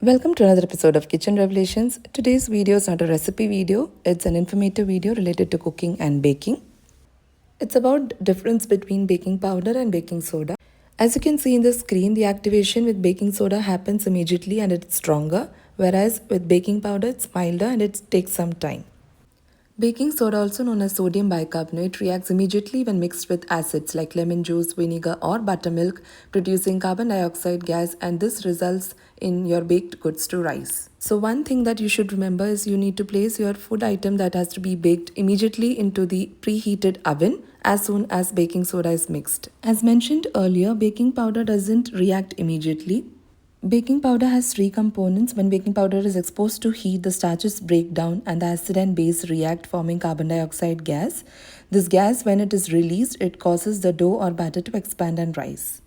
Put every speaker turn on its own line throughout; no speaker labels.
Welcome to another episode of Kitchen Revelations. Today's video is not a recipe video, it's an informative video related to cooking and baking. It's about difference between baking powder and baking soda. As you can see in the screen, the activation with baking soda happens immediately and it's stronger, whereas with baking powder it's milder and it takes some time. Baking soda, also known as sodium bicarbonate, reacts immediately when mixed with acids like lemon juice, vinegar or buttermilk, producing carbon dioxide gas, and this results in your baked goods to rise. So one thing that you should remember is you need to place your food item that has to be baked immediately into the preheated oven as soon as baking soda is mixed. As mentioned earlier, baking powder doesn't react immediately. Baking powder has three components. When baking powder is exposed to heat, the starches break down and the acid and base react, forming carbon dioxide gas. This gas, when it is released, it causes the dough or batter to expand and rise.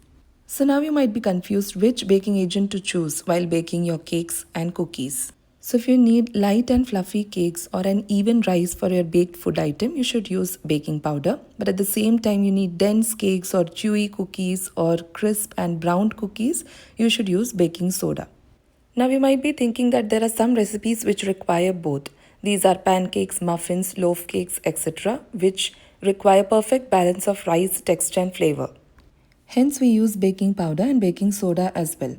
So now you might be confused which baking agent to choose while baking your cakes and cookies. So if you need light and fluffy cakes or an even rise for your baked food item, you should use baking powder. But at the same time, you need dense cakes or chewy cookies or crisp and browned cookies, you should use baking soda. Now you might be thinking that there are some recipes which require both. These are pancakes, muffins, loaf cakes, etc., which require perfect balance of rise, texture and flavor. Hence we use baking powder and baking soda as well.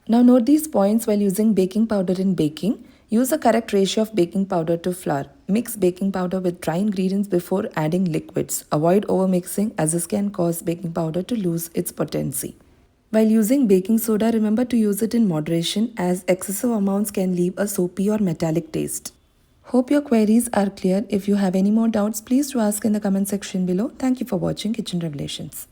Now note these points while using baking powder in baking. Use a correct ratio of baking powder to flour. Mix baking powder with dry ingredients before adding liquids. Avoid overmixing as this can cause baking powder to lose its potency. While using baking soda, remember to use it in moderation as excessive amounts can leave a soapy or metallic taste. Hope your queries are clear. If you have any more doubts, please do ask in the comment section below. Thank you for watching Kitchen Revelations.